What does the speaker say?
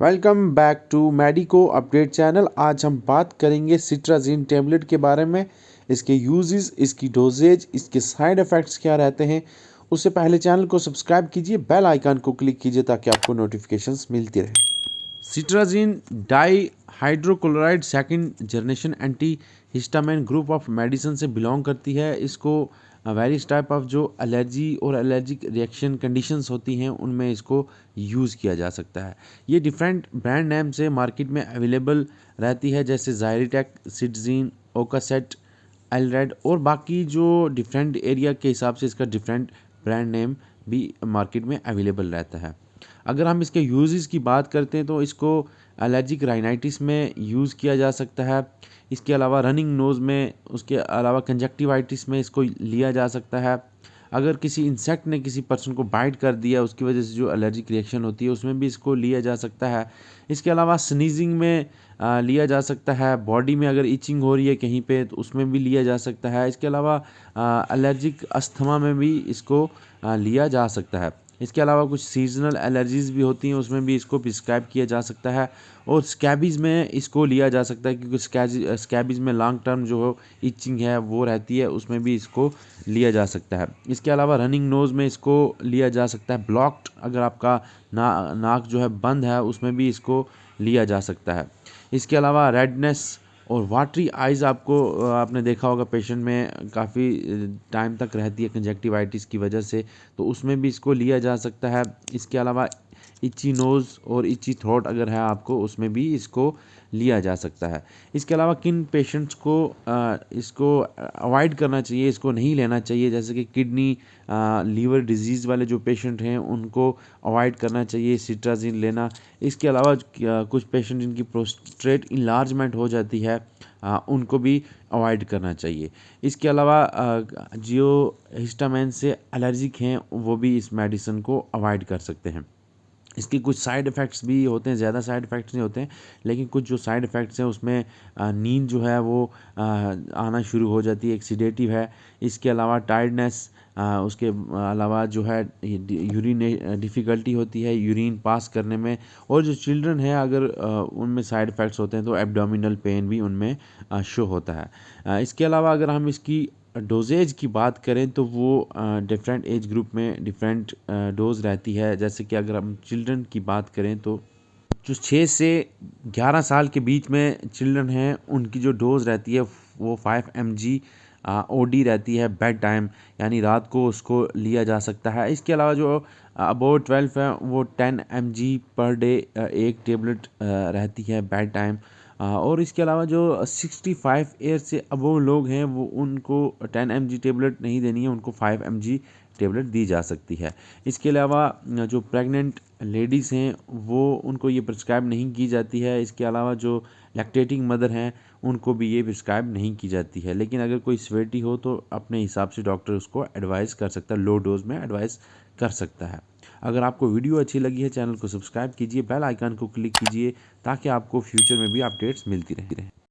Welcome back to medico update channel. आज हम बात करेंगे सिट्राजिन टेबलेट के बारे में, इसके यूजेस, इसकी डोजेज, इसके साइड इफ़ेक्ट्स क्या रहते हैं। उससे पहले चैनल को सब्सक्राइब कीजिए, बेल आइकन को क्लिक कीजिए ताकि आपको नोटिफिकेशंस मिलती रहे। Cetirizine di hydrochloride second generation anti histamine group of medicine से बिलोंग करती है। इसको वेरियस टाइप ऑफ जो एलर्जी और एलर्जिक रिएक्शन कंडीशंस होती हैं उनमें इसको यूज़ किया जा सकता है। ये डिफरेंट ब्रांड नेम से मार्केट में अवेलेबल रहती है, जैसे ज़ायरीटेक, सिट्राजिन, ओकासेट, एलरेड और बाकी जो डिफरेंट एरिया के हिसाब से इसका डिफरेंट ब्रांड नेम भी मार्केट में अवेलेबल रहता है। अगर हम इसके यूजेस की बात करते हैं तो इसको एलर्जिक राइनाइटिस में यूज़ किया जा सकता है। इसके अलावा रनिंग नोज़ में, उसके अलावा कंजक्टिवाइटिस में इसको लिया जा सकता है। अगर किसी इंसेक्ट ने किसी पर्सन को बाइट कर दिया, उसकी वजह से जो एलर्जिक रिएक्शन होती है उसमें भी इसको लिया जा सकता है। इसके अलावा स्नीजिंग में लिया जा सकता है। बॉडी में अगर इचिंग हो रही है कहीं पे तो उसमें भी लिया जा सकता है। इसके अलावा एलर्जिक अस्थमा में भी इसको लिया जा सकता है। इसके अलावा कुछ सीजनल एलर्जीज़ भी होती हैं, उसमें भी इसको प्रिस्क्राइब किया जा सकता है। और स्कैबीज़ में इसको लिया जा सकता है, क्योंकि स्कैबीज़ में लॉन्ग टर्म जो इचिंग है वो रहती है, उसमें भी इसको लिया जा सकता है। इसके अलावा रनिंग नोज़ में इसको लिया जा सकता है। ब्लॉक्ड अगर आपका नाक जो है बंद है, उसमें भी इसको लिया जा सकता है। इसके अलावा रेडनेस और वाटरी आइज़ आपने देखा होगा पेशेंट में काफ़ी टाइम तक रहती है कंजक्टिवाइटिस की वजह से, तो उसमें भी इसको लिया जा सकता है। इसके अलावा इची नोज़ और इची थ्रोट अगर है आपको, उसमें भी इसको लिया जा सकता है। इसके अलावा किन पेशेंट्स को इसको अवॉइड करना चाहिए, इसको नहीं लेना चाहिए, जैसे कि किडनी लीवर डिजीज़ वाले जो पेशेंट हैं उनको अवॉइड करना चाहिए सिट्राजिन लेना। इसके अलावा कुछ पेशेंट जिनकी प्रोस्टेट इनलार्जमेंट हो जाती है उनको भी अवॉइड करना चाहिए। इसके अलावा जो हिस्टामिन से एलर्जिक हैं वो भी इस मेडिसिन को अवॉइड कर सकते हैं। इसके कुछ साइड इफ़ेक्ट्स भी होते हैं, ज़्यादा साइड इफ़ेक्ट्स नहीं होते हैं, लेकिन कुछ जो साइड इफ़ेक्ट्स हैं उसमें नींद जो है वो आना शुरू हो जाती है, एक सिडेटिव है। इसके अलावा टायर्डनेस, उसके अलावा जो है यूरिन डिफ़िकल्टी होती है यूरिन पास करने में। और जो चिल्ड्रन है अगर उनमें साइड इफ़ेक्ट्स होते हैं तो एब्डोमिनल पेन भी उनमें शो होता है। इसके अलावा अगर हम इसकी डोजेज की बात करें तो वो डिफरेंट एज ग्रुप में डिफरेंट डोज रहती है। जैसे कि अगर हम चिल्ड्रन की बात करें तो जो 6 से 11 साल के बीच में चिल्ड्रन हैं उनकी जो डोज़ रहती है वो 5 mg ओडी रहती है बेड टाइम, यानी रात को उसको लिया जा सकता है। इसके अलावा जो अबोव 12 है वो 10 mg पर डे एक टेबलेट रहती है बेड टाइम। और इसके अलावा जो 65 ईयर से अबोव लोग हैं वो उनको 10 mg टेबलेट नहीं देनी है, उनको 5 mg टेबलेट दी जा सकती है। इसके अलावा जो प्रेग्नेंट लेडीज़ हैं वो उनको ये प्रिस्क्राइब नहीं की जाती है। इसके अलावा जो लैक्टेटिंग मदर हैं उनको भी ये प्रिस्क्राइब नहीं की जाती है। लेकिन अगर कोई सीवियरिटी हो तो अपने हिसाब से डॉक्टर उसको एडवाइस कर सकता है, लो डोज में एडवाइस कर सकता है। अगर आपको वीडियो अच्छी लगी है चैनल को सब्सक्राइब कीजिए, बेल आइकन को क्लिक कीजिए ताकि आपको फ्यूचर में भी अपडेट्स मिलती रहें।